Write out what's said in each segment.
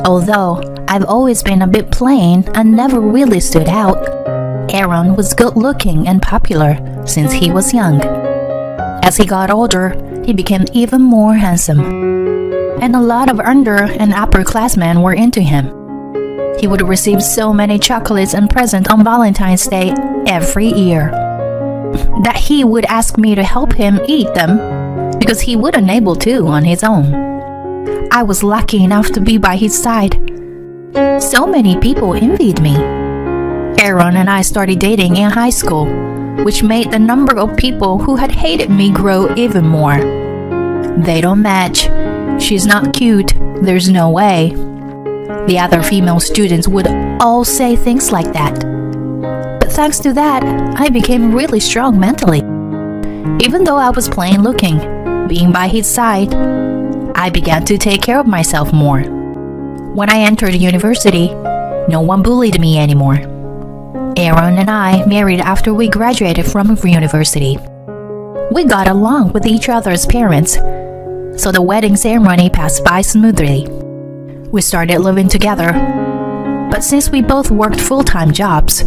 Although I've always been a bit plain and never really stood out, Aaron was good-looking and popular since he was young. As he got older, he became even more handsome, and a lot of under and upperclassmen were into him. He would receive so many chocolates and presents on Valentine's Day every year that he would ask me to help him eat them because he wouldn't able to on his own. I was lucky enough to be by his side. So many people envied me. Aaron and I started dating in high school, which made the number of people who had hated me grow even more. They don't match. She's not cute. There's no way. The other female students would all say things like that. But thanks to that, I became really strong mentally. Even though I was plain looking, being by his side, I began to take care of myself more. When I entered university, no one bullied me anymore. Aaron and I married after we graduated from university. We got along with each other's parents, so the wedding ceremony passed by smoothly. We started living together, but since we both worked full-time jobs,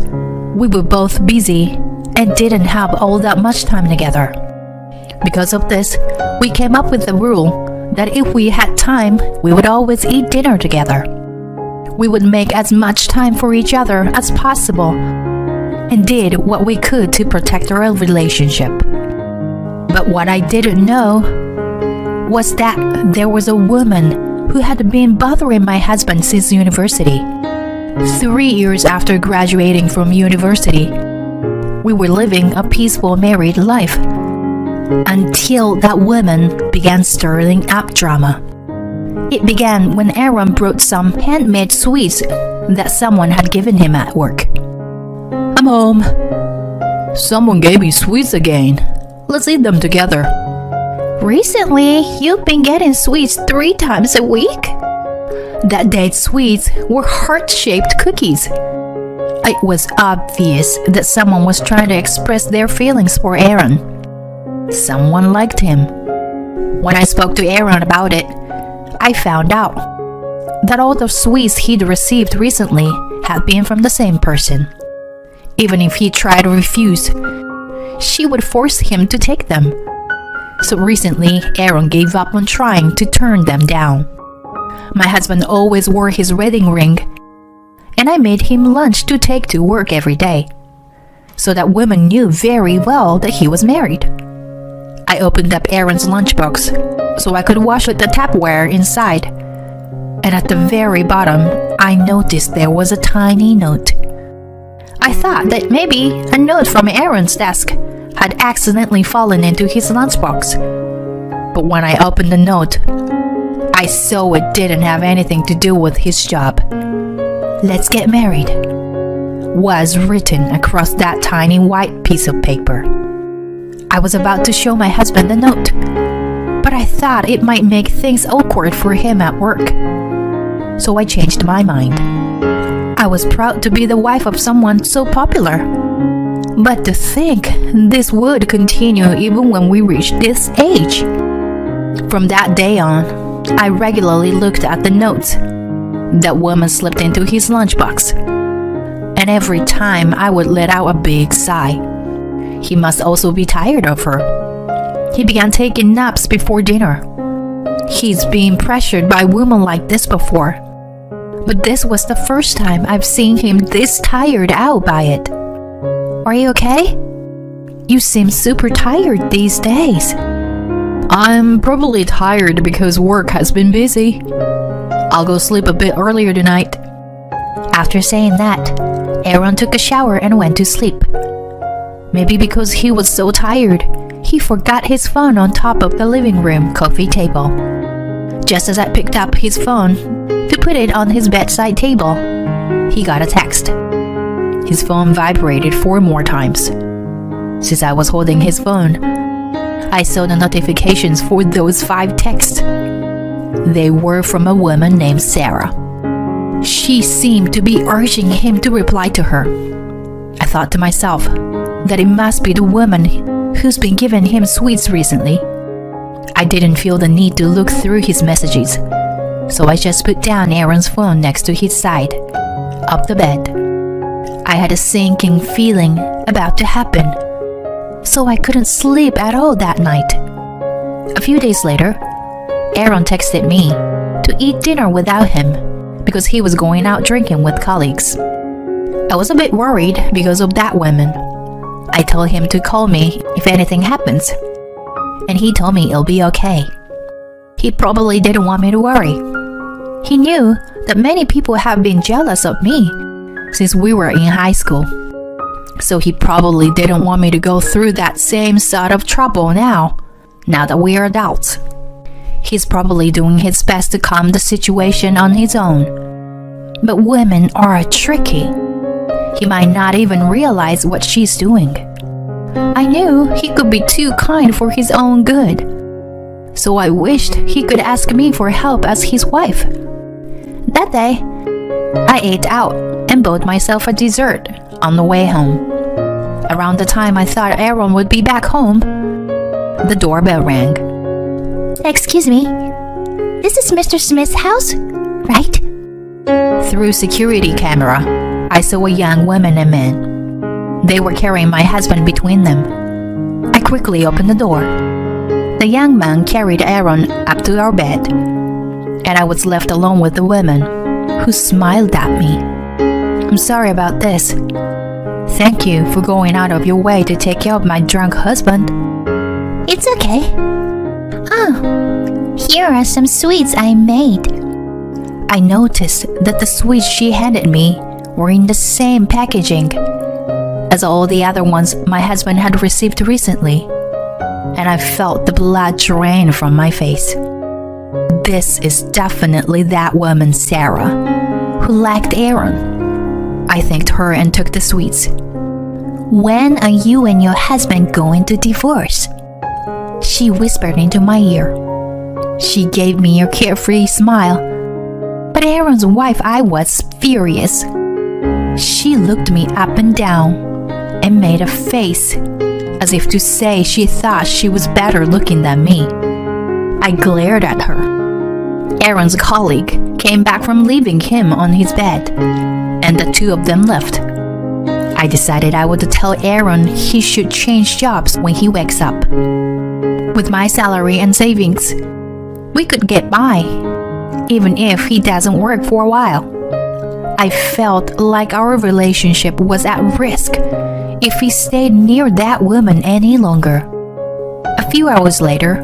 we were both busy and didn't have all that much time together. Because of this, we came up with the rule that if we had time, we would always eat dinner together. We would make as much time for each other as possible and did what we could to protect our relationship. But what I didn't know was that there was a woman who had been bothering my husband since university. 3 years after graduating from university, we were living a peaceful married life until that woman began stirring up drama. It began when Aaron brought some handmade sweets that someone had given him at work. "I'm home. Someone gave me sweets again. Let's eat them together." "Recently, you've been getting sweets 3 times a week?" That day's sweets were heart-shaped cookies. It was obvious that someone was trying to express their feelings for Aaron. Someone liked him. When I spoke to Aaron about it, I found out that all the sweets he'd received recently had been from the same person. Even if he tried to refuse, she would force him to take them. So recently, Aaron gave up on trying to turn them down. My husband always wore his wedding ring, and I made him lunch to take to work every day, so that women knew very well that he was married. I opened up Aaron's lunchbox so I could wash out the Tupperware inside, and at the very bottom, I noticed there was a tiny note. I thought that maybe a note from Aaron's desk had accidentally fallen into his lunchbox. But when I opened the note, I saw it didn't have anything to do with his job. "Let's get married," was written across that tiny white piece of paper. I was about to show my husband the note, but I thought it might make things awkward for him at work. So I changed my mind. I was proud to be the wife of someone so popular. But to think this would continue even when we reached this age. From that day on, I regularly looked at the notes that woman slipped into his lunchbox, and every time I would let out a big sigh. He must also be tired of her. He began taking naps before dinner. He's been pressured by women like this before, but this was the first time I've seen him this tired out by it. "Are you okay? You seem super tired these days." "I'm probably tired because work has been busy. I'll go sleep a bit earlier tonight." After saying that, Aaron took a shower and went to sleep. Maybe because he was so tired, he forgot his phone on top of the living room coffee table. Just as I picked up his phone to put it on his bedside table, he got a text. His phone vibrated 4 more times. Since I was holding his phone, I saw the notifications for those 5 texts. They were from a woman named Sarah. She seemed to be urging him to reply to her. I thought to myself that it must be the woman who's been giving him sweets recently. I didn't feel the need to look through his messages. so I just put down Aaron's phone next to his side, up the bed. I had a sinking feeling about to happen, so I couldn't sleep at all that night. A few days later, Aaron texted me to eat dinner without him because he was going out drinking with colleagues. I was a bit worried because of that woman. I told him to call me if anything happens, and he told me it'll be okay. He probably didn't want me to worry. He knew that many people have been jealous of me since we were in high school, so he probably didn't want me to go through that same sort of trouble now that we are adults. He's probably doing his best to calm the situation on his own. But women are tricky. He might not even realize what she's doing. I knew he could be too kind for his own good, so I wished he could ask me for help as his wife. That day, I ate out and bought myself a dessert on the way home. Around the time I thought Aaron would be back home, the doorbell rang. Excuse me, this is Mr. Smith's house, right? Through security camera, I saw a young woman and man. They were carrying my husband between them. I quickly opened the door. The young man carried Aaron up to our bed, and I was left alone with the woman, who smiled at me. I'm sorry about this. Thank you for going out of your way to take care of my drunk husband. It's okay. Oh, here are some sweets I made. I noticed that the sweets she handed me were in the same packaging as all the other ones my husband had received recently, and I felt the blood drain from my face. This is definitely that woman, Sarah, who liked Aaron. I thanked her and took the sweets. When are you and your husband going to divorce? She whispered into my ear. She gave me a carefree smile, but Aaron's wife, I was furious. She looked me up and down and made a face as if to say she thought she was better looking than me. I glared at her. Aaron's colleague came back from leaving him on his bed, and the two of them left. I decided I would tell Aaron he should change jobs when he wakes up. With my salary and savings, we could get by, even if he doesn't work for a while. I felt like our relationship was at risk if he stayed near that woman any longer. A few hours later,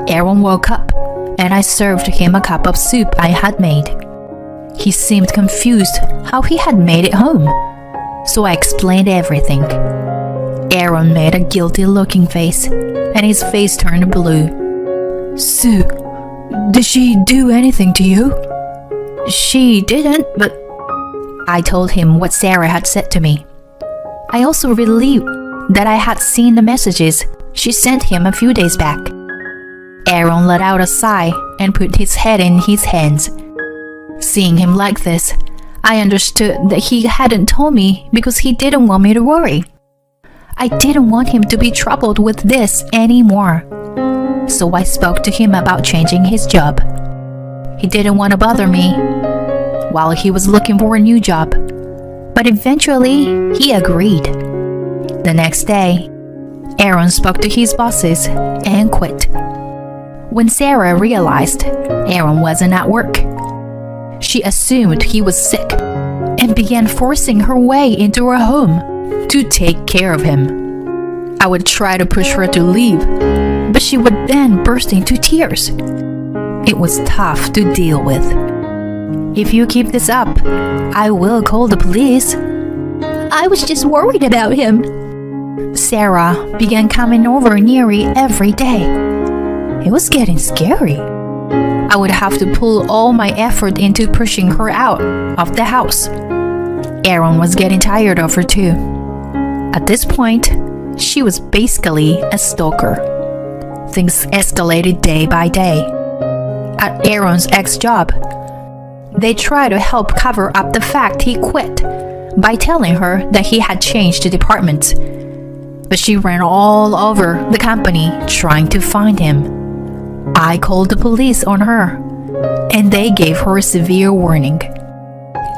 Aaron woke up and I served him a cup of soup I had made. He seemed confused how he had made it home, so I explained everything. Aaron made a guilty-looking face, and his face turned blue. Sue, did she do anything to you? She didn't, but I told him what Sarah had said to me. I also relieved that I had seen the messages she sent him a few days back. Aaron let out a sigh and put his head in his hands. Seeing him like this, I understood that he hadn't told me because he didn't want me to worry. I didn't want him to be troubled with this anymore. So I spoke to him about changing his job. He didn't want to bother me while he was looking for a new job, but eventually he agreed. The next day, Aaron spoke to his bosses and quit. When Sarah realized Aaron wasn't at work, she assumed he was sick and began forcing her way into her home to take care of him. I would try to push her to leave, but she would then burst into tears. It was tough to deal with. If you keep this up, I will call the police. I was just worried about him. Sarah began coming over nearly every day. It was getting scary. I would have to pull all my effort into pushing her out of the house. Aaron was getting tired of her too. At this point, she was basically a stalker. Things escalated day by day. At Aaron's ex-job, they tried to help cover up the fact he quit by telling her that he had changed departments. But she ran all over the company trying to find him. I called the police on her, and they gave her a severe warning.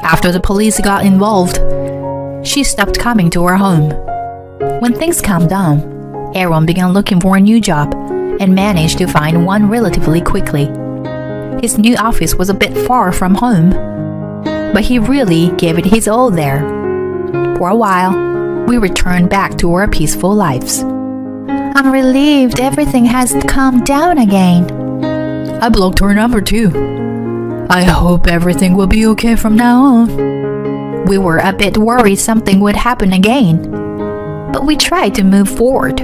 After the police got involved, she stopped coming to her home. When things calmed down, Aaron began looking for a new job and managed to find one relatively quickly. His new office was a bit far from home, but he really gave it his all there. For a while, we returned back to our peaceful lives. I'm relieved everything has calmed down again. I blocked her number too. I hope everything will be okay from now on. We were a bit worried something would happen again, but we tried to move forward.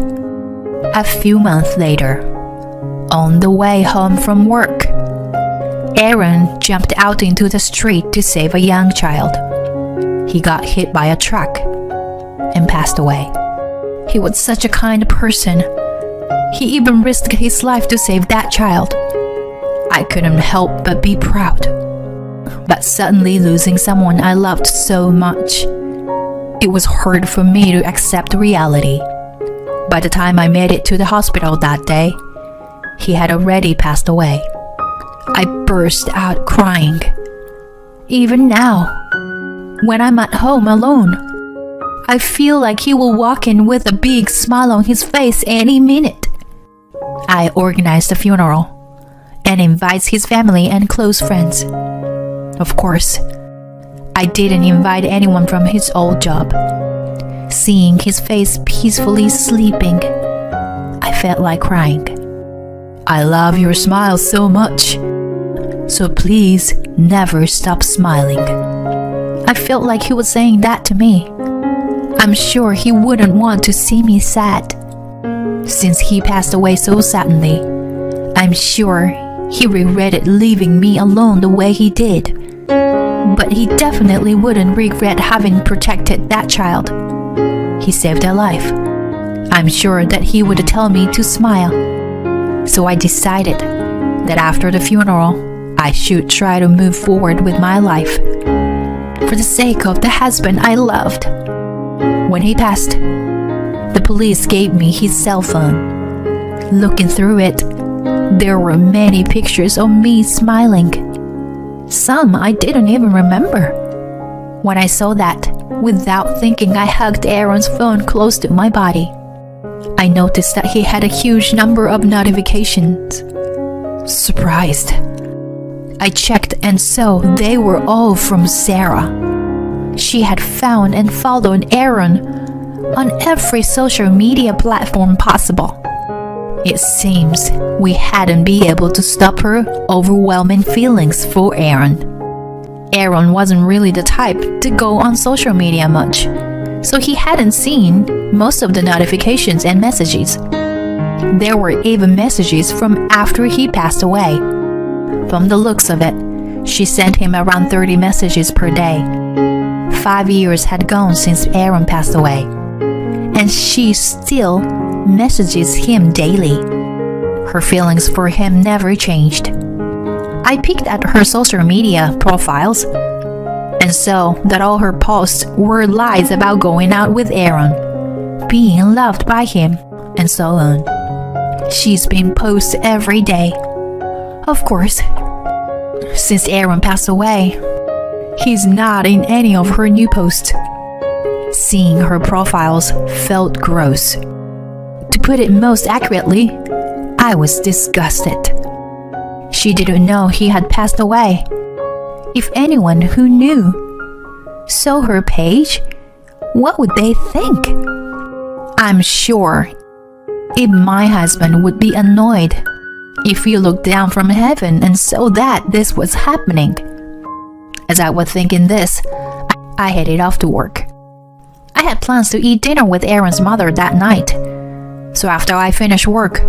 A few months later, on the way home from work, Aaron jumped out into the street to save a young child. He got hit by a truck and passed away. He was such a kind person. He even risked his life to save that child. I couldn't help but be proud. But suddenly losing someone I loved so much, it was hard for me to accept reality. By the time I made it to the hospital that day, he had already passed away. I burst out crying. Even now, when I'm at home alone, I feel like he will walk in with a big smile on his face any minute. I organized the funeral and invites his family and close friends. Of course, I didn't invite anyone from his old job. Seeing his face peacefully sleeping, I felt like crying. I love your smile so much, so please never stop smiling. I felt like he was saying that to me. I'm sure he wouldn't want to see me sad. Since he passed away so suddenly, I'm sure he regretted leaving me alone the way he did. But he definitely wouldn't regret having protected that child. He saved a life. I'm sure that he would tell me to smile. So I decided that after the funeral, I should try to move forward with my life for the sake of the husband I loved. When he passed, the police gave me his cell phone. Looking through it, there were many pictures of me smiling. Some I didn't even remember. When I saw that, without thinking, I hugged Aaron's phone close to my body. I noticed that he had a huge number of notifications. Surprised, I checked and saw they were all from Sarah. She had found and followed Aaron on every social media platform possible. It seems we hadn't been able to stop her overwhelming feelings for Aaron. Aaron wasn't really the type to go on social media much, so he hadn't seen most of the notifications and messages. There were even messages from after he passed away. From the looks of it, she sent him around 30 messages per day. 5 years had gone since Aaron passed away, and she still messages him daily. Her feelings for him never changed. I peeked at her social media profiles and saw that all her posts were lies about going out with Aaron, being loved by him, and so on. She's been posting every day. Of course, since Aaron passed away, he's not in any of her new posts. Seeing her profiles felt gross. To put it most accurately, I was disgusted. She didn't know he had passed away. If anyone who knew saw her page, what would they think? I'm sure even my husband would be annoyed if he looked down from heaven and saw that this was happening. As I was thinking this, I headed off to work. I had plans to eat dinner with Aaron's mother that night. So after I finished work,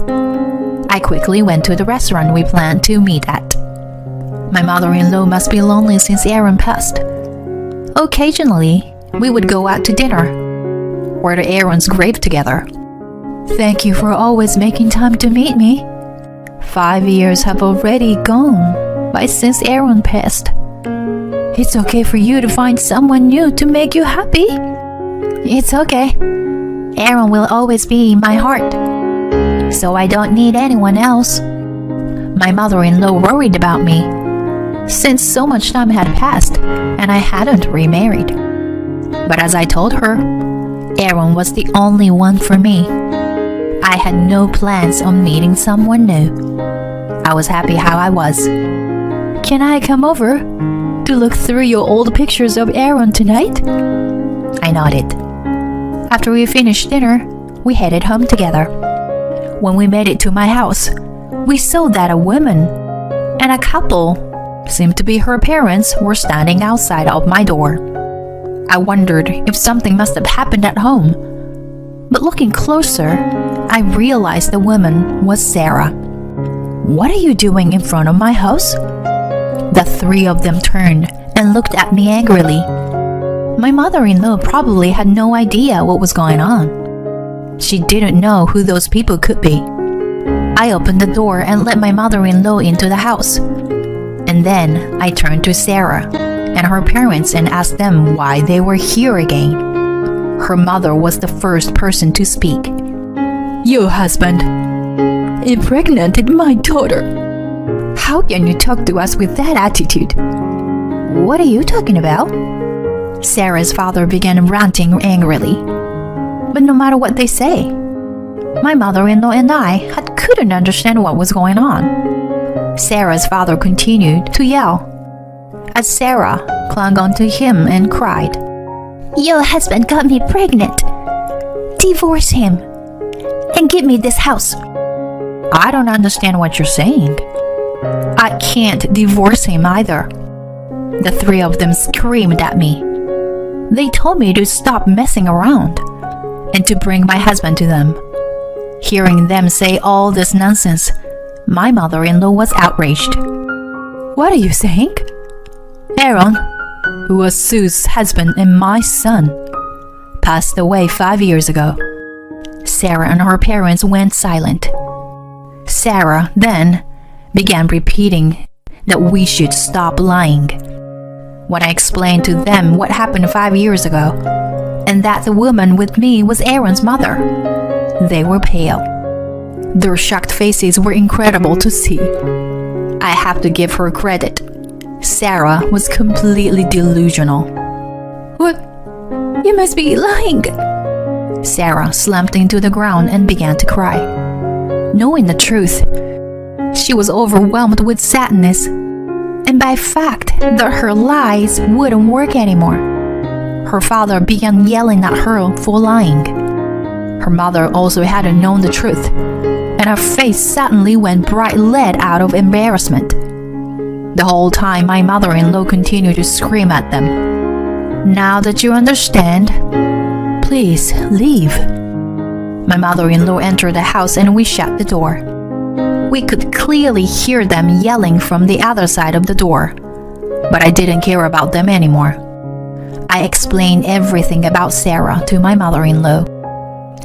I quickly went to the restaurant we planned to meet at. My mother-in-law must be lonely since Aaron passed. Occasionally, we would go out to dinner or to Aaron's grave together. Thank you for always making time to meet me. 5 years have already gone by since Aaron passed. It's okay for you to find someone new to make you happy. It's okay. Aaron will always be in my heart, so I don't need anyone else. My mother-in-law worried about me since so much time had passed and I hadn't remarried. But as I told her, Aaron was the only one for me. I had no plans on meeting someone new. I was happy how I was. Can I come over to look through your old pictures of Aaron tonight? I nodded. After we finished dinner, we headed home together. When we made it to my house, we saw that a woman and a couple, seemed to be her parents, were standing outside of my door. I wondered if something must have happened at home. But looking closer, I realized the woman was Sarah. What are you doing in front of my house? The three of them turned and looked at me angrily. My mother-in-law probably had no idea what was going on. She didn't know who those people could be. I opened the door and let my mother-in-law into the house. And then I turned to Sarah and her parents and asked them why they were here again. Her mother was the first person to speak. Your husband impregnated my daughter. How can you talk to us with that attitude? What are you talking about? Sarah's father began ranting angrily. But no matter what they say, my mother-in-law and I couldn't understand what was going on. Sarah's father continued to yell as Sarah clung onto him and cried, Your husband got me pregnant. Divorce him and give me this house. I don't understand what you're saying. I can't divorce him either. The three of them screamed at me. They told me to stop messing around and to bring my husband to them. Hearing them say all this nonsense, my mother-in-law was outraged. What are you saying? Aaron, who was Sue's husband and my son, passed away 5 years ago. Sarah and her parents went silent. Sarah then began repeating that we should stop lying. When I explained to them what happened 5 years ago, and that the woman with me was Aaron's mother, they were pale. Their shocked faces were incredible to see. I have to give her credit. Sarah was completely delusional. What? You must be lying. Sarah slumped into the ground and began to cry. Knowing the truth, she was overwhelmed with sadness and by the fact that her lies wouldn't work anymore. Her father began yelling at her for lying. Her mother also hadn't known the truth, and her face suddenly went bright red out of embarrassment. The whole time my mother-in-law continued to scream at them. Now that you understand, please leave. My mother-in-law entered the house and we shut the door. We could clearly hear them yelling from the other side of the door, but I didn't care about them anymore. I explained everything about Sarah to my mother-in-law.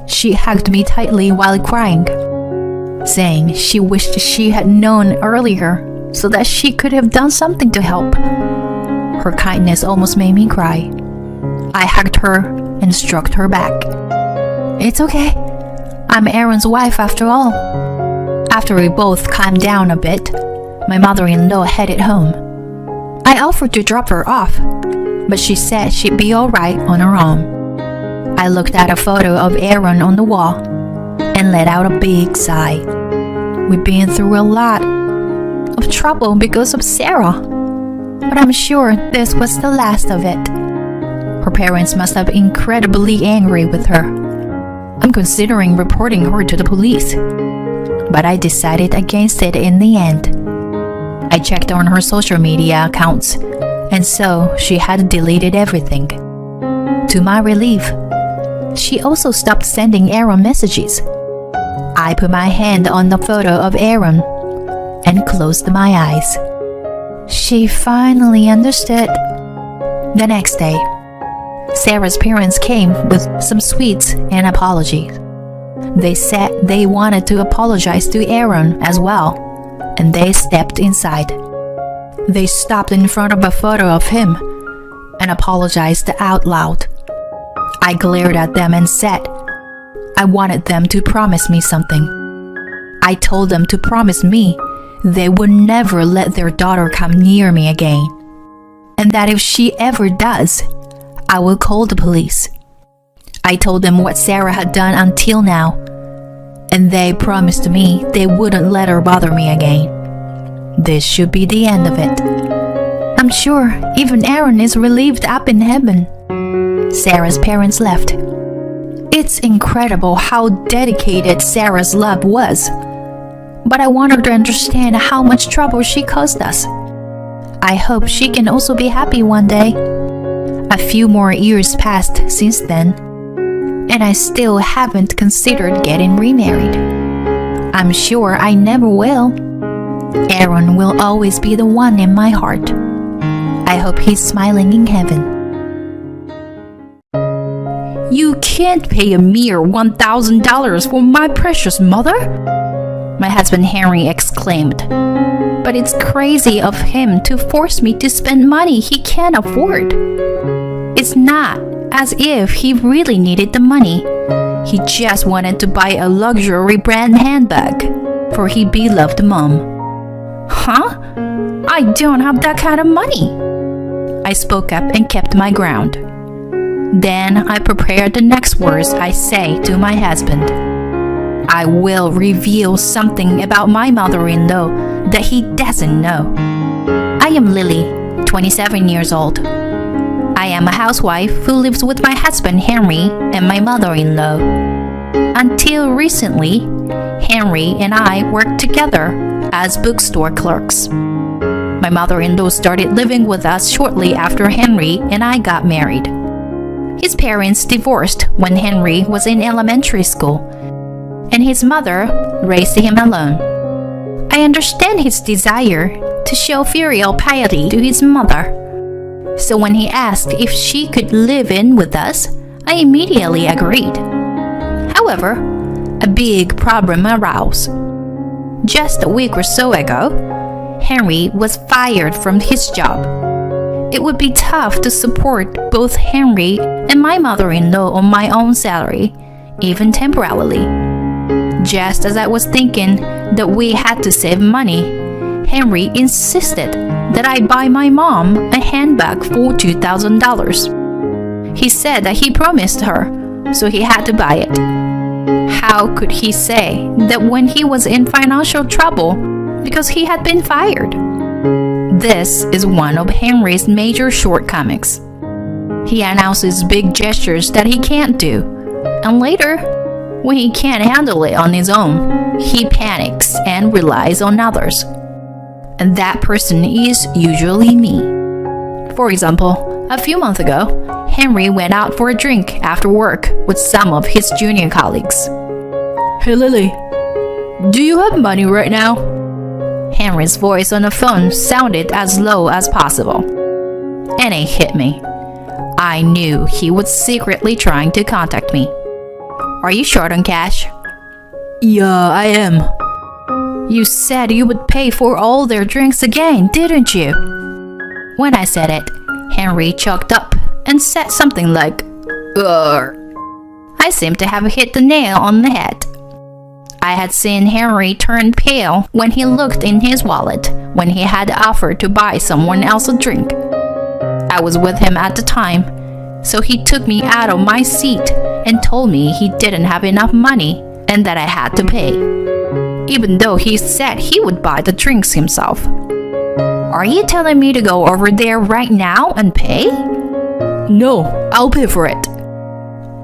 She hugged me tightly while crying, saying she wished she had known earlier so that she could have done something to help. Her kindness almost made me cry. I hugged her and stroked her back. It's okay. I'm Aaron's wife after all. After we both calmed down a bit, my mother-in-law headed home. I offered to drop her off, but she said she'd be all right on her own. I looked at a photo of Aaron on the wall and let out a big sigh. We've been through a lot of trouble because of Sarah, but I'm sure this was the last of it. Her parents must have been incredibly angry with her. I'm considering reporting her to the police, but I decided against it in the end. I checked on her social media accounts, and so she had deleted everything. To my relief, she also stopped sending Aaron messages. I put my hand on the photo of Aaron and closed my eyes. She finally understood. The next day, Sarah's parents came with some sweets and apologies. They said they wanted to apologize to Aaron as well, and they stepped inside. They stopped in front of a photo of him and apologized out loud. I glared at them and said I wanted them to promise me something. I told them to promise me they would never let their daughter come near me again, and that if she ever does, I will call the police. I told them what Sarah had done until now, and they promised me they wouldn't let her bother me again. This should be the end of it. I'm sure even Aaron is relieved up in heaven. Sarah's parents left. It's incredible how dedicated Sarah's love was, but I want her to understand how much trouble she caused us. I hope she can also be happy one day. A few more years passed since then, and I still haven't considered getting remarried. I'm sure I never will. Aaron will always be the one in my heart. I hope he's smiling in heaven. You can't pay a mere $1,000 for my precious mother, my husband Henry exclaimed. But it's crazy of him to force me to spend money he can't afford. It's not as if he really needed the money. He just wanted to buy a luxury brand handbag for his beloved mom. Huh? I don't have that kind of money. I spoke up and kept my ground. Then I prepared the next words I say to my husband. I will reveal something about my mother-in-law that he doesn't know. I am Lily, 27 years old. I am a housewife who lives with my husband Henry and my mother-in-law. Until recently, Henry and I worked together as bookstore clerks. My mother-in-law started living with us shortly after Henry and I got married. His parents divorced when Henry was in elementary school, and his mother raised him alone. I understand his desire to show filial piety to his mother. So when he asked if she could live in with us, I immediately agreed. However, a big problem arose. Just a week or so ago, Henry was fired from his job. It would be tough to support both Henry and my mother-in-law on my own salary, even temporarily. Just as I was thinking that we had to save money, Henry insisted that I buy my mom a handbag for $2,000. He said that he promised her, so he had to buy it. How could he say that when he was in financial trouble because he had been fired? This is one of Henry's major shortcomings. He announces big gestures that he can't do, and later, when he can't handle it on his own, he panics and relies on others. And that person is usually me. For example, a few months ago, Henry went out for a drink after work with some of his junior colleagues. Hey Lily, do you have money right now? Henry's voice on the phone sounded as low as possible. And it hit me. I knew he was secretly trying to contact me. Are you short on cash? Yeah, I am. You said you would pay for all their drinks again, didn't you? When I said it, Henry choked up and said something like, "Ugh." I seemed to have hit the nail on the head. I had seen Henry turn pale when he looked in his wallet when he had offered to buy someone else a drink. I was with him at the time, so he took me out of my seat and told me he didn't have enough money and that I had to pay, even though he said he would buy the drinks himself. Are you telling me to go over there right now and pay? No, I'll pay for it.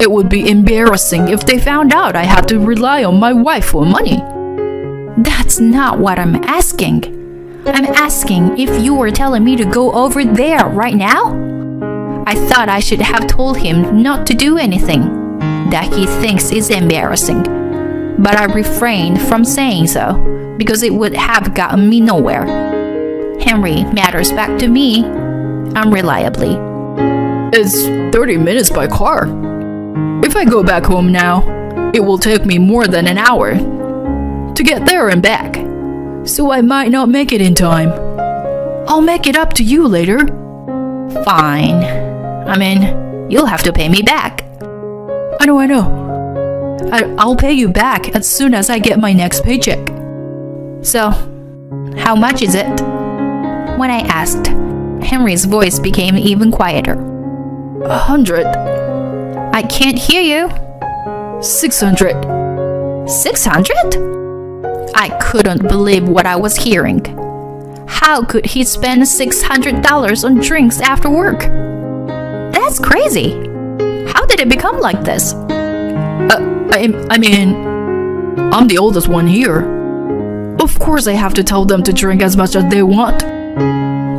It would be embarrassing if they found out I had to rely on my wife for money. That's not what I'm asking. I'm asking if you were telling me to go over there right now? I thought I should have told him not to do anything that he thinks is embarrassing, but I refrained from saying so because it would have gotten me nowhere. Henry matters back to me unreliably. It's 30 minutes by car. If I go back home now, it will take me more than an hour to get there and back, so I might not make it in time. I'll make it up to you later. Fine. I mean, you'll have to pay me back. I know. I'll pay you back as soon as I get my next paycheck. So, How much is it? When I asked, Henry's voice became even quieter. 100. I can't hear you. 600. 600? I couldn't believe what I was hearing. How could he spend $600 on drinks after work? That's crazy. How did it become like this? I mean, I'm the oldest one here. Of course I have to tell them to drink as much as they want.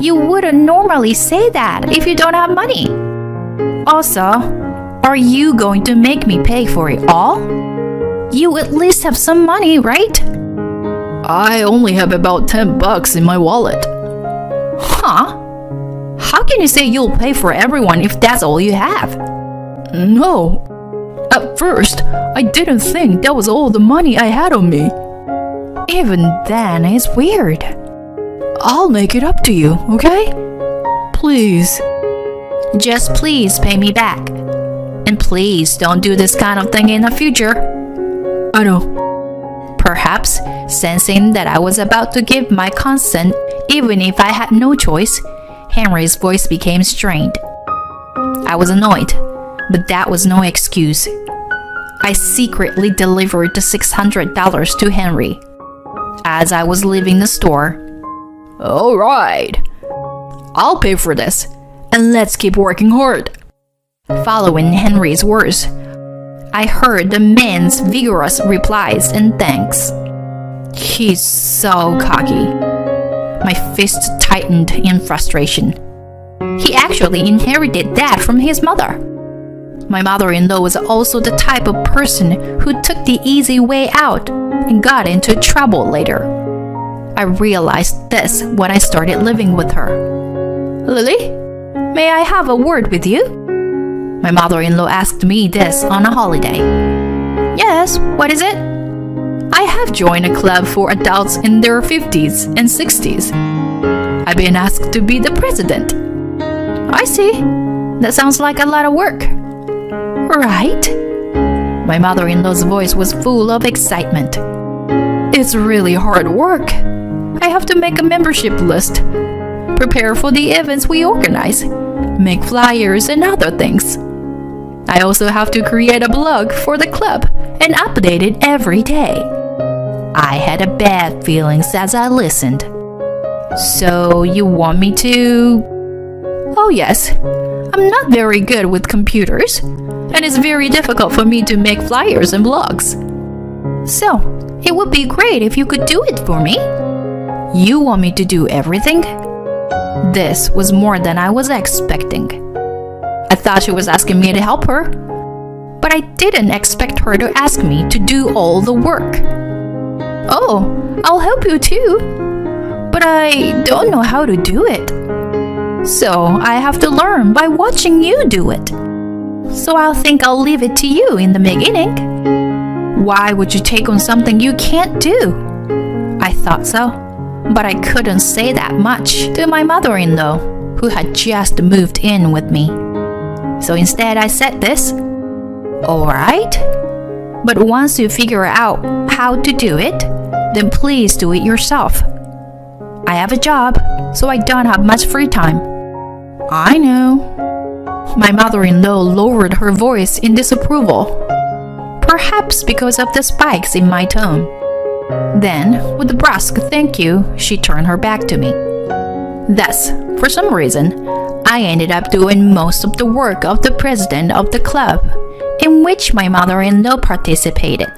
You wouldn't normally say that if you don't have money. Also, are you going to make me pay for it all? You at least have some money, right? I only have about $10 in my wallet. Huh? How can you say you'll pay for everyone if that's all you have? No. At first, I didn't think that was all the money I had on me. Even then, it's weird. I'll make it up to you, okay? Please. Just please pay me back. And please don't do this kind of thing in the future. I know. Perhaps, sensing that I was about to give my consent, even if I had no choice, Henry's voice became strained. I was annoyed, but that was no excuse. I secretly delivered the $600 to Henry. As I was leaving the store, all right, I'll pay for this, and let's keep working hard. Following Henry's words, I heard the man's vigorous replies and thanks. He's so cocky. My fist tightened in frustration. He actually inherited that from his mother. My mother-in-law was also the type of person who took the easy way out and got into trouble later. I realized this when I started living with her. Lily, may I have a word with you? My mother-in-law asked me this on a holiday. Yes, what is it? I have joined a club for adults in their 50s and 60s. I've been asked to be the president. I see. That sounds like a lot of work. Right? My mother-in-law's voice was full of excitement. It's really hard work. I have to make a membership list, prepare for the events we organize, make flyers and other things. I also have to create a blog for the club and update it every day. I had a bad feelings as I listened. So you want me to... Oh yes, I'm not very good with computers, and it's very difficult for me to make flyers and blogs. So, it would be great if you could do it for me. You want me to do everything? This was more than I was expecting. I thought she was asking me to help her, but I didn't expect her to ask me to do all the work. Oh, I'll help you too, but I don't know how to do it. So I have to learn by watching you do it. So I think I'll leave it to you in the beginning. Why would you take on something you can't do? I thought so, but I couldn't say that much to my mother-in-law, who had just moved in with me. So instead I said this. Alright, but once you figure out how to do it, then please do it yourself. I have a job, so I don't have much free time. I know. My mother-in-law lowered her voice in disapproval, perhaps because of the spikes in my tone. Then, with a brusque thank you, she turned her back to me. Thus, for some reason, I ended up doing most of the work of the president of the club, in which my mother-in-law participated.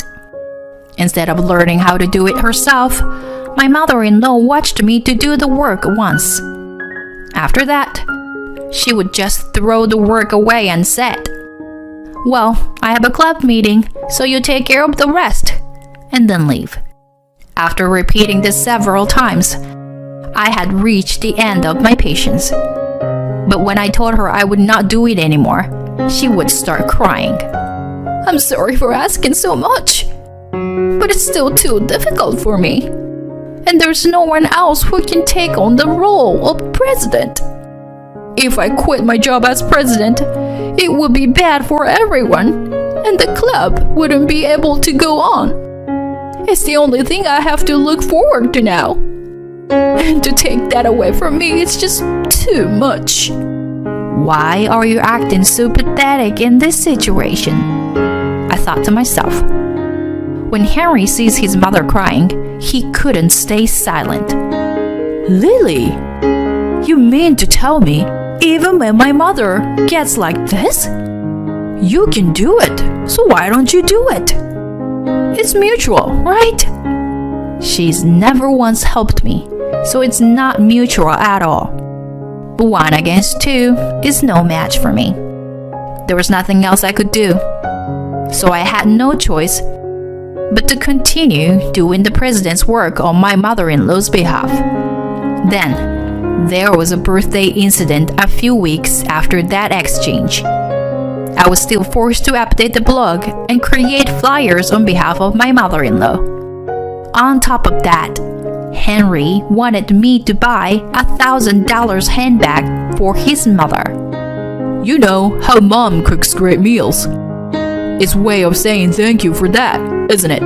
Instead of learning how to do it herself, my mother-in-law watched me to do the work once. After that, she would just throw the work away and said, "Well, I have a club meeting, so you take care of the rest," and then leave. After repeating this several times, I had reached the end of my patience. But when I told her I would not do it anymore, she would start crying. "I'm sorry for asking so much, but it's still too difficult for me. And there's no one else who can take on the role of president. If I quit my job as president, it would be bad for everyone, and the club wouldn't be able to go on. It's the only thing I have to look forward to now. And to take that away from me is just too much. Why are you acting so pathetic in this situation? I thought to myself. When Henry sees his mother crying, he couldn't stay silent. Lily, you mean to tell me, even when my mother gets like this, you can do it, so why don't you do it? It's mutual, right? She's never once helped me, so it's not mutual at all. 1 against 2 is no match for me. There was nothing else I could do, so I had no choice but to continue doing the president's work on my mother-in-law's behalf. Then, there was a birthday incident a few weeks after that exchange. I was still forced to update the blog and create flyers on behalf of my mother-in-law. On top of that, Henry wanted me to buy $1,000 handbag for his mother. You know how mom cooks great meals. It's a way of saying thank you for that, isn't it?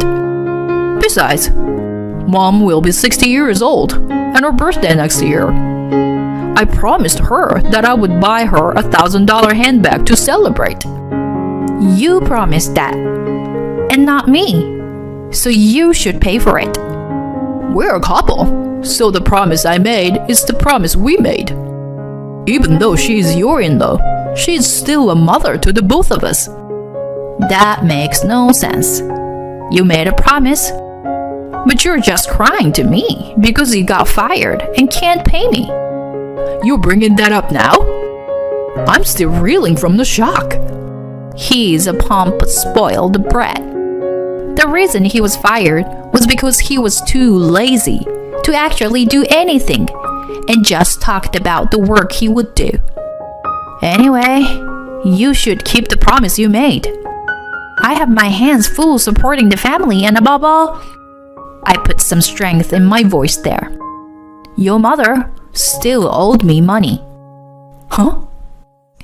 Besides, mom will be 60 years old and her birthday next year. I promised her that I would buy her $1,000 handbag to celebrate. You promised that, and not me, so you should pay for it. We're a couple, so the promise I made is the promise we made. Even though she's your in-law, she's still a mother to the both of us. That makes no sense. You made a promise, but you're just crying to me because you got fired and can't pay me. You're bringing that up now? I'm still reeling from the shock. He's a pompous, spoiled brat. The reason he was fired was because he was too lazy to actually do anything and just talked about the work he would do. Anyway, you should keep the promise you made. I have my hands full supporting the family, and above all, I put some strength in my voice there. Your mother still owed me money. Huh?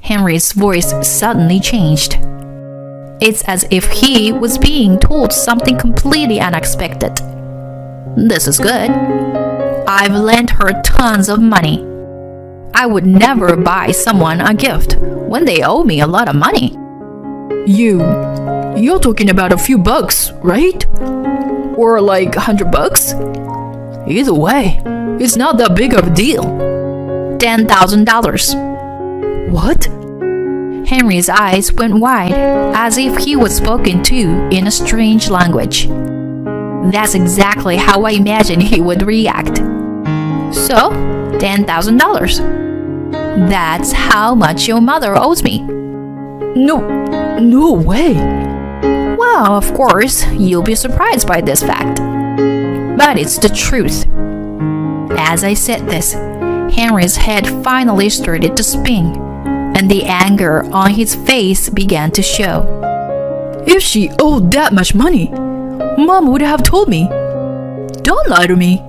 Henry's voice suddenly changed. It's as if he was being told something completely unexpected. This is good. I've lent her tons of money. I would never buy someone a gift when they owe me a lot of money. You're talking about a few bucks, right? Or like $100? Either way, it's not that big of a deal. $10,000. What? Henry's eyes went wide, as if he was spoken to in a strange language. That's exactly how I imagined he would react. So, $10,000. That's how much your mother owes me. No way. Well, of course, you'll be surprised by this fact. But it's the truth. As I said this, Henry's head finally started to spin, and the anger on his face began to show. If she owed that much money, Mom would have told me. Don't lie to me.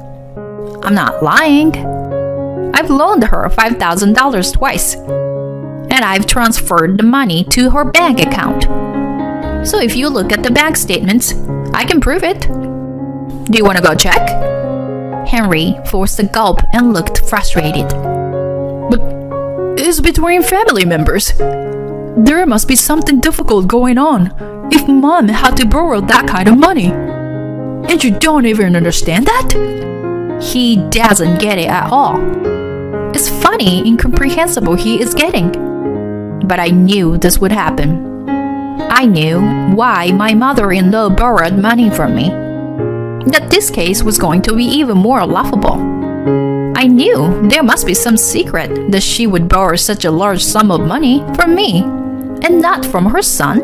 I'm not lying. I've loaned her $5,000 twice, and I've transferred the money to her bank account. So if you look at the bank statements, I can prove it. Do you want to go check? Henry forced a gulp and looked frustrated. But it's between family members. There must be something difficult going on if Mom had to borrow that kind of money. And you don't even understand that? He doesn't get it at all. It's funny, incomprehensible he is getting. But I knew this would happen. I knew why my mother-in-law borrowed money from me. That this case was going to be even more laughable. I knew there must be some secret that she would borrow such a large sum of money from me and not from her son.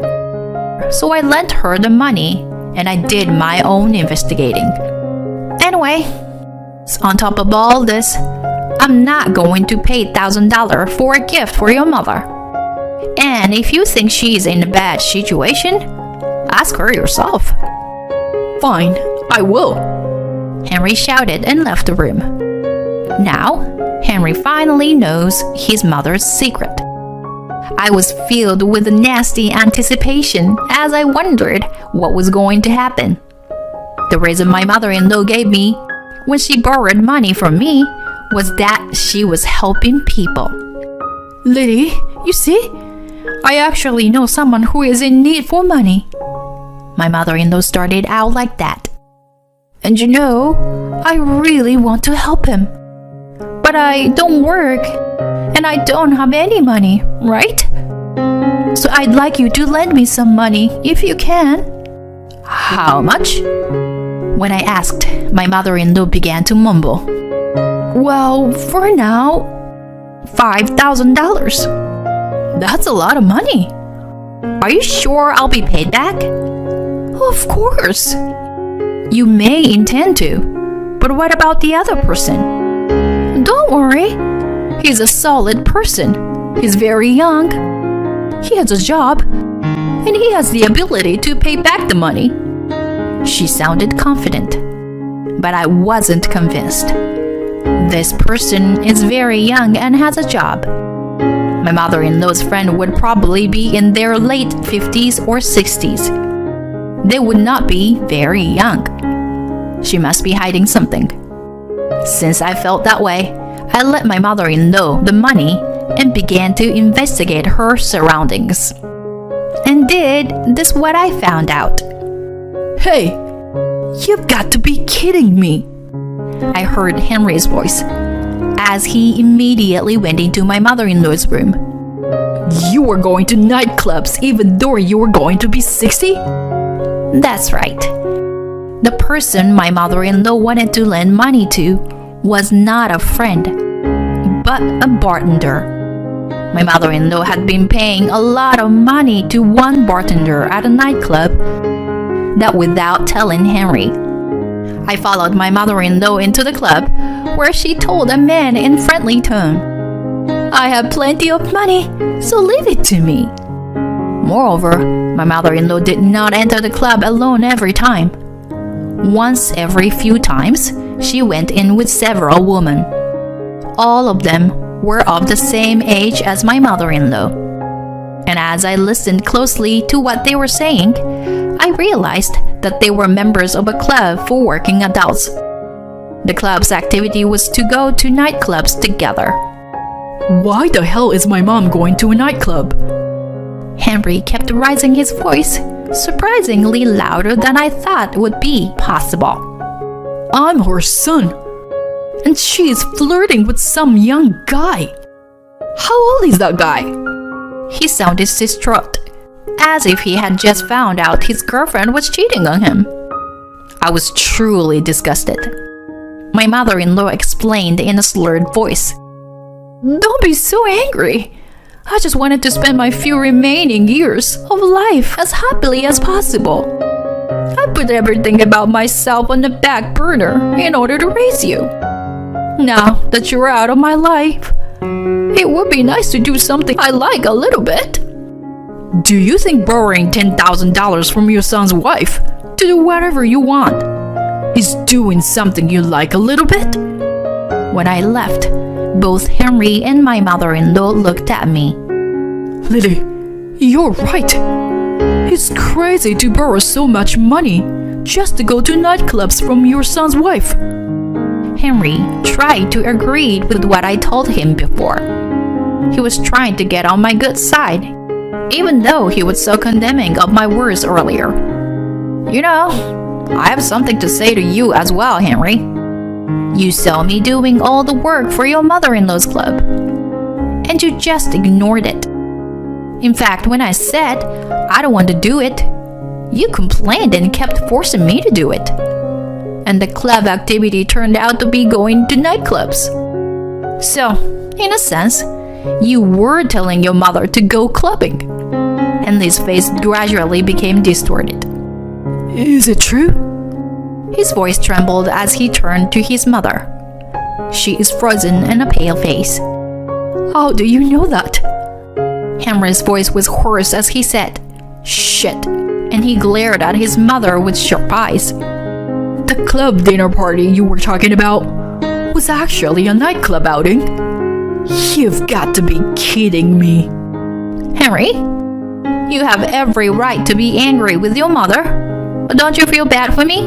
So I lent her the money and I did my own investigating. Anyway, on top of all this, I'm not going to pay $1,000 for a gift for your mother. And if you think she's in a bad situation, ask her yourself. Fine, I will. Henry shouted and left the room. Now, Henry finally knows his mother's secret. I was filled with nasty anticipation as I wondered what was going to happen. The reason my mother-in-law gave me when she borrowed money from me was that she was helping people. Lily, you see? I actually know someone who is in need for money. My mother-in-law started out like that. And you know, I really want to help him. But I don't work, and I don't have any money, right? So I'd like you to lend me some money if you can. How much? When I asked, my mother-in-law began to mumble. Well, for now, $5,000. That's a lot of money. Are you sure I'll be paid back? Of course. You may intend to, but what about the other person? Don't worry. He's a solid person. He's very young. He has a job, and he has the ability to pay back the money. She sounded confident, but I wasn't convinced. This person is very young and has a job. My mother-in-law's friend would probably be in their late 50s or 60s. They would not be very young. She must be hiding something. Since I felt that way, I let my mother-in-law the money and began to investigate her surroundings. And this what I found out. Hey, you've got to be kidding me. I heard Henry's voice as he immediately went into my mother-in-law's room. You were going to nightclubs even though you were going to be 60? That's right. The person my mother-in-law wanted to lend money to was not a friend, but a bartender. My mother-in-law had been paying a lot of money to one bartender at a nightclub, that without telling Henry. I followed my mother-in-law into the club, where she told a man in friendly tone, I have plenty of money, so leave it to me. Moreover, my mother-in-law did not enter the club alone every time. Once every few times, she went in with several women. All of them were of the same age as my mother-in-law. And as I listened closely to what they were saying, I realized that they were members of a club for working adults. The club's activity was to go to nightclubs together. Why the hell is my mom going to a nightclub? Henry kept raising his voice, surprisingly louder than I thought would be possible. I'm her son, and she's flirting with some young guy. How old is that guy? He sounded distraught, as if he had just found out his girlfriend was cheating on him. I was truly disgusted. My mother-in-law explained in a slurred voice. Don't be so angry. I just wanted to spend my few remaining years of life as happily as possible. I put everything about myself on the back burner in order to raise you. Now that you're out of my life, it would be nice to do something I like a little bit. Do you think borrowing $10,000 from your son's wife to do whatever you want is doing something you like a little bit? When I left, both Henry and my mother-in-law looked at me. Lily, you're right. It's crazy to borrow so much money just to go to nightclubs from your son's wife. Henry tried to agree with what I told him before. He was trying to get on my good side, even though he was so condemning of my words earlier. You know, I have something to say to you as well, Henry. You saw me doing all the work for your mother-in-law's club, and you just ignored it. In fact, when I said I don't want to do it, you complained and kept forcing me to do it. And the club activity turned out to be going to nightclubs. So, in a sense, you were telling your mother to go clubbing. Henley's face gradually became distorted. Is it true? His voice trembled as he turned to his mother. She is frozen and a pale face. How do you know that? Henry's voice was hoarse as he said, Shit, and he glared at his mother with sharp eyes. The club dinner party you were talking about was actually a nightclub outing. You've got to be kidding me. Henry, you have every right to be angry with your mother, but don't you feel bad for me?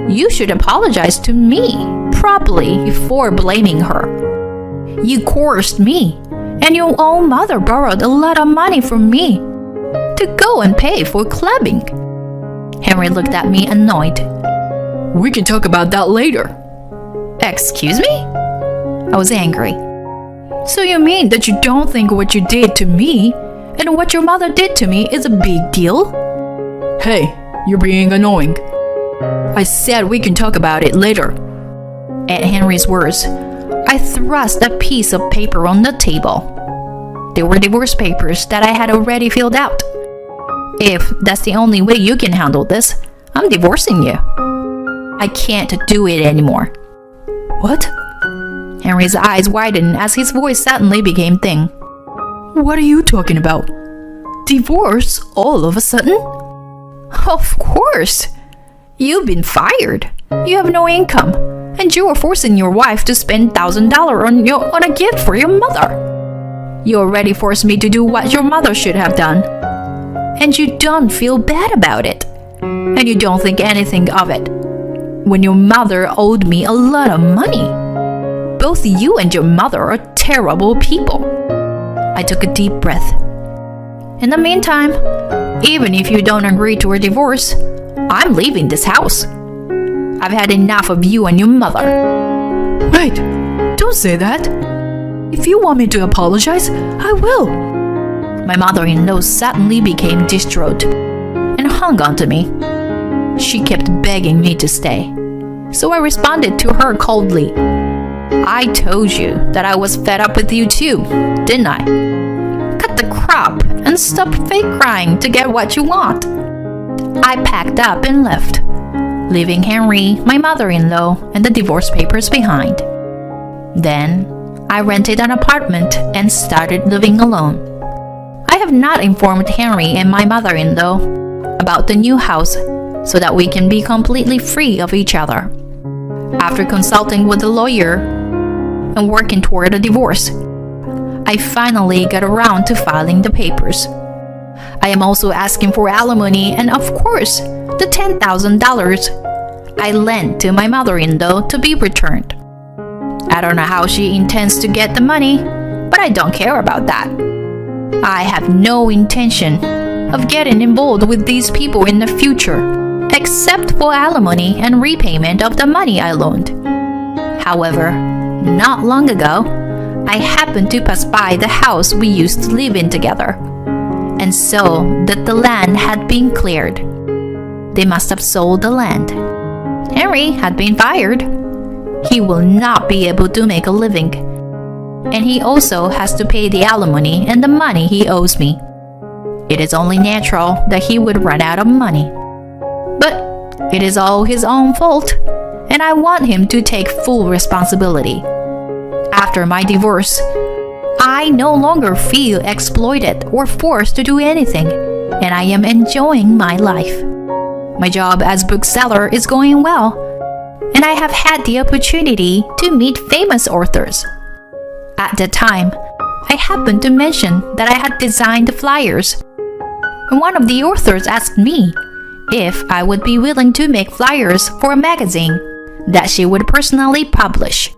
You should apologize to me properly before blaming her. You coerced me, and your own mother borrowed a lot of money from me to go and pay for clubbing. Henry looked at me annoyed. We can talk about that later. Excuse me? I was angry. So you mean that you don't think what you did to me and what your mother did to me is a big deal? Hey, you're being annoying. I said we can talk about it later. At Henry's words, I thrust a piece of paper on the table. They were divorce papers that I had already filled out. If that's the only way you can handle this, I'm divorcing you. I can't do it anymore. What? Henry's eyes widened as his voice suddenly became thin. What are you talking about? Divorce all of a sudden? Of course. You've been fired. You have no income, and you are forcing your wife to spend $1,000 on a gift for your mother. You already forced me to do what your mother should have done. And you don't feel bad about it. And you don't think anything of it. When your mother owed me a lot of money. Both you and your mother are terrible people. I took a deep breath. In the meantime, even if you don't agree to a divorce, I'm leaving this house. I've had enough of you and your mother. Wait, don't say that. If you want me to apologize, I will. My mother-in-law suddenly became distraught and hung on to me. She kept begging me to stay, so I responded to her coldly. I told you that I was fed up with you too, didn't I? Cut the crap and stop fake crying to get what you want. I packed up and left, leaving Henry, my mother-in-law, and the divorce papers behind. Then, I rented an apartment and started living alone. I have not informed Henry and my mother-in-law about the new house so that we can be completely free of each other. After consulting with a lawyer and working toward a divorce, I finally got around to filing the papers. I am also asking for alimony and, of course, the $10,000 I lent to my mother-in-law to be returned. I don't know how she intends to get the money, but I don't care about that. I have no intention of getting involved with these people in the future, except for alimony and repayment of the money I loaned. However, not long ago, I happened to pass by the house we used to live in together, and saw that the land had been cleared. They must have sold the land. Henry had been fired. He will not be able to make a living, and he also has to pay the alimony and the money he owes me. It is only natural that he would run out of money. But it is all his own fault, and I want him to take full responsibility. After my divorce, I no longer feel exploited or forced to do anything, and I am enjoying my life. My job as bookseller is going well, and I have had the opportunity to meet famous authors. At that time, I happened to mention that I had designed the flyers, and one of the authors asked me if I would be willing to make flyers for a magazine that she would personally publish.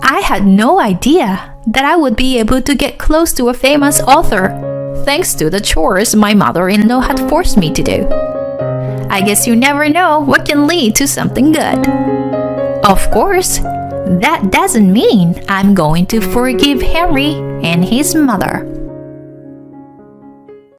I had no idea that I would be able to get close to a famous author thanks to the chores my mother-in-law had forced me to do. I guess you never know what can lead to something good. Of course, that doesn't mean I'm going to forgive Henry and his mother.